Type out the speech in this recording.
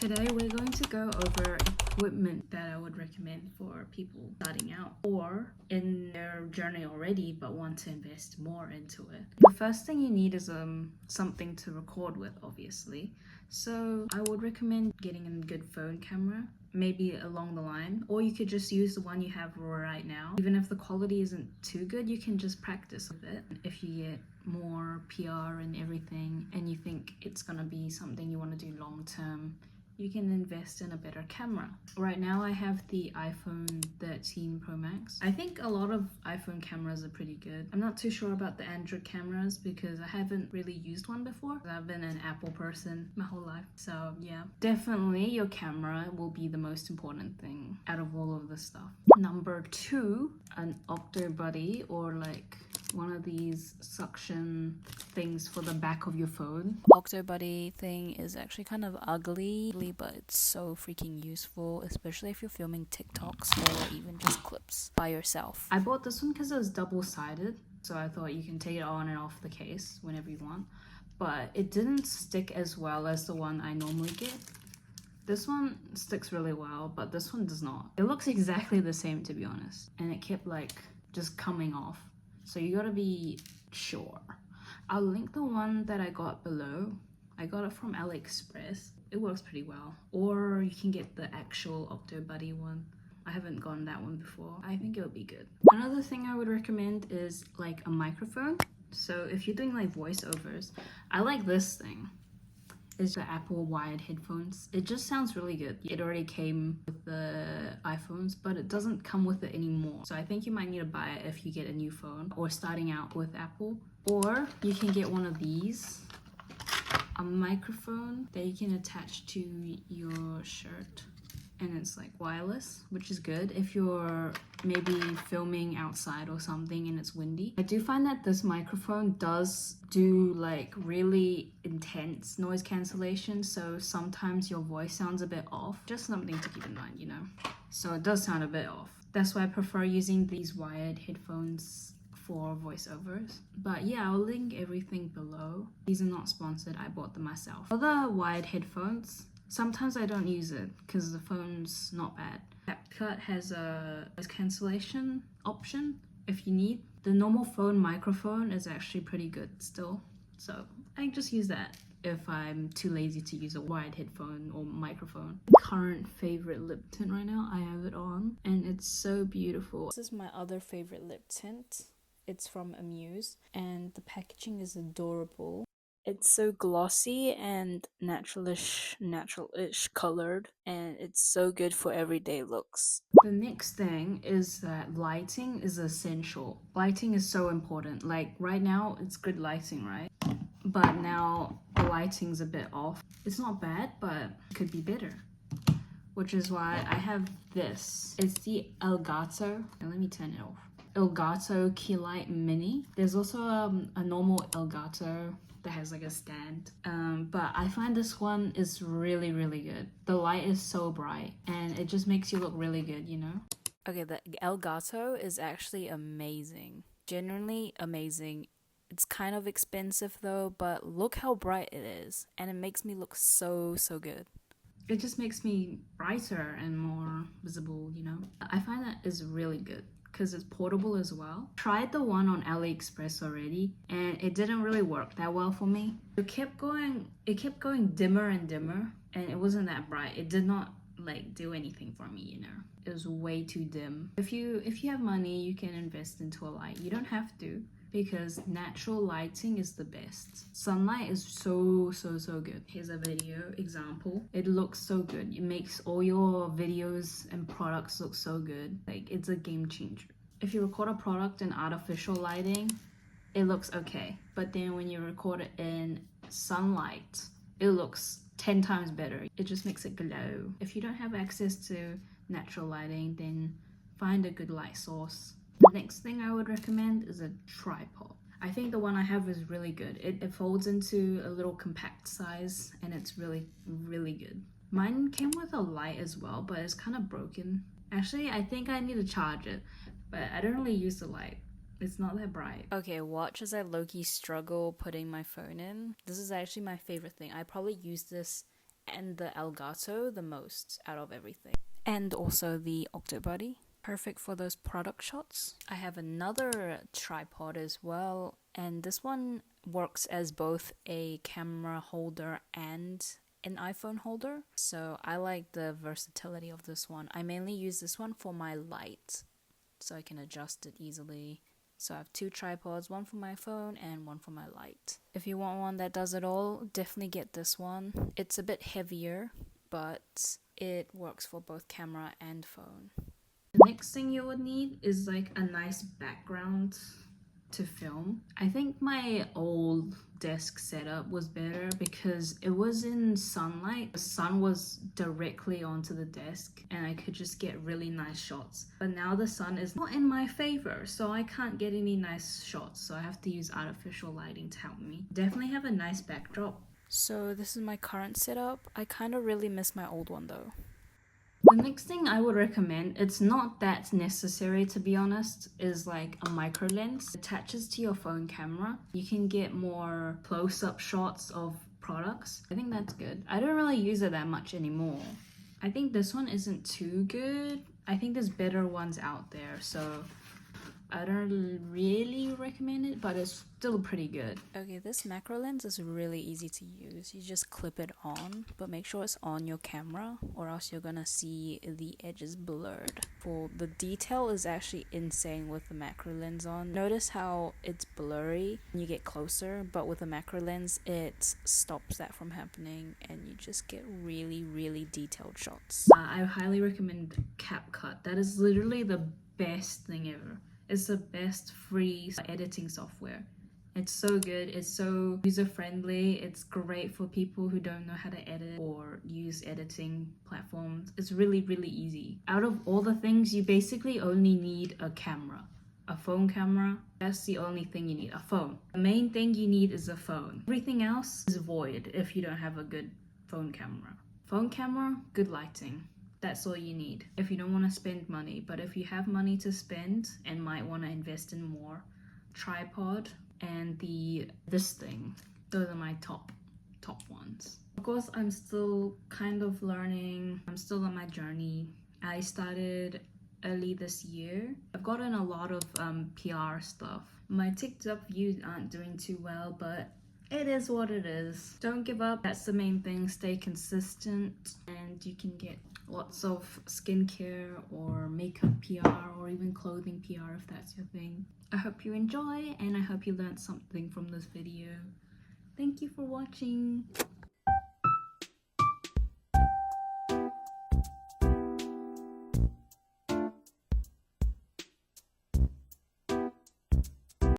Today we're going to go over equipment that I would recommend for people starting out or in their journey already but want to invest more into it. The first thing you need is something to record with, obviously. So I would recommend getting a good phone camera, maybe along the line, or you could just use the one you have right now. Even if the quality isn't too good, you can just practice with it. If you get more PR and everything and you think it's gonna be something you want to do long term, you can invest in a better camera. Right now I have the iPhone 13 Pro Max. I think a lot of iPhone cameras are pretty good. I'm not too sure about the Android cameras because I haven't really used one before. I've been an Apple person my whole life. So yeah, definitely your camera will be the most important thing out of all of this stuff. Number 2, an Octobuddy, or like one of these suction things for the back of your phone. Octobuddy thing is actually kind of ugly, but it's so freaking useful, especially if you're filming TikToks or even just clips by yourself. I bought this one because it was double-sided, so I thought you can take it on and off the case whenever you want, but it didn't stick as well as the one I normally get. This one sticks really well, but this one does not. It looks exactly the same, to be honest, and it kept like just coming off. So you gotta be sure. I'll link the one that I got below. I got it from AliExpress. It works pretty well. Or you can get the actual Octobuddy one. I haven't gotten that one before. I think it'll be good. Another thing I would recommend is like a microphone. So if you're doing like voiceovers, I like this thing. It's the Apple wired headphones. It just sounds really good. It already came with the iPhones, but it doesn't come with it anymore. So I think you might need to buy it if you get a new phone or starting out with Apple. Or you can get one of these, a microphone that you can attach to your shirt. And it's like wireless, which is good if you're maybe filming outside or something and it's windy. I do find that this microphone does do like really intense noise cancellation, so sometimes your voice sounds a bit off. Just something to keep in mind, you know. So it does sound a bit off. That's why I prefer using these wired headphones for voiceovers. But yeah, I'll link everything below. These are not sponsored, I bought them myself. Other wired headphones, sometimes I don't use it because the phone's not bad. Capcut has a noise cancellation option if you need. The normal phone microphone is actually pretty good still, so I just use that if I'm too lazy to use a wired headphone or microphone. Current favorite lip tint right now, I have it on and it's so beautiful. This is my other favorite lip tint. It's from Amuse and the packaging is adorable. It's so glossy and natural-ish colored, and it's so good for everyday looks. The next thing is that lighting is essential. Lighting is so important. Like right now, it's good lighting, right? But now the lighting's a bit off. It's not bad, but it could be better. Which is why I have this. It's the Elgato. And let me turn it off. Elgato Key Light Mini. There's also a normal Elgato that has like a stand, but I find this one is really good. The light is so bright and it just makes you look really good, you know. Okay, the Elgato is actually amazing, genuinely amazing. It's kind of expensive though, but look how bright it is, and it makes me look so good. It just makes me brighter and more visible, you know. I find that is really good because it's portable as well. Tried the one on AliExpress already and it didn't really work that well for me. It kept going dimmer and dimmer and it wasn't that bright. It did not like do anything for me, you know. It was way too dim. If you have money, you can invest into a light. You don't have to, because natural lighting is the best. Sunlight is so good. Here's a video example. It looks so good. It makes all your videos and products look so good. Like, it's a game changer. If you record a product in artificial lighting, it looks okay. But then when you record it in sunlight, it looks 10 times better. It just makes it glow. If you don't have access to natural lighting, then find a good light source. The next thing I would recommend is a tripod. I think the one I have is really good. It folds into a little compact size and it's really good. Mine came with a light as well, but it's kind of broken. Actually, I think I need to charge it, but I don't really use the light. It's not that bright. Okay, watch as I low-key struggle putting my phone in. This is actually my favorite thing. I probably use this and the Elgato the most out of everything. And also the Octobuddy, perfect for those product shots. I have another tripod as well, and this one works as both a camera holder and an iPhone holder. So I like the versatility of this one. I mainly use this one for my light, so I can adjust it easily. So I have two tripods, one for my phone and one for my light. If you want one that does it all, definitely get this one. It's a bit heavier, but it works for both camera and phone. The next thing you would need is like a nice background to film. I think my old desk setup was better because it was in sunlight. The sun was directly onto the desk and I could just get really nice shots. But now the sun is not in my favor, so I can't get any nice shots. So I have to use artificial lighting to help me. Definitely have a nice backdrop. So this is my current setup. I kind of really miss my old one though. The next thing I would recommend, it's not that necessary to be honest, is like a micro lens. It attaches to your phone camera. You can get more close-up shots of products. I think that's good. I don't really use it that much anymore. I think this one isn't too good. I think there's better ones out there, so I don't really recommend it, but it's still pretty good. Okay, this macro lens is really easy to use. You just clip it on, but make sure it's on your camera or else you're gonna see the edges blurred. For the detail is actually insane with the macro lens on. Notice how it's blurry when you get closer, but with the macro lens it stops that from happening and you just get really detailed shots. I highly recommend Capcut. That is literally the best thing ever. It's the best free editing software. It's so good, it's so user-friendly, it's great for people who don't know how to edit or use editing platforms. It's really easy. Out of all the things, you basically only need a camera. A phone camera, that's the only thing you need, a phone. The main thing you need is a phone. Everything else is void if you don't have a good phone camera. Phone camera, good lighting. That's all you need if you don't want to spend money. But if you have money to spend and might want to invest in more, tripod and this thing, those are my top ones. Of course, I'm still kind of learning. I'm still on my journey. I started early this year. I've gotten a lot of PR stuff. My TikTok views aren't doing too well, but it is what it is. Don't give up. That's the main thing. Stay consistent and you can get lots of skincare or makeup PR or even clothing PR if that's your thing. I hope you enjoy and I hope you learned something from this video. Thank you for watching.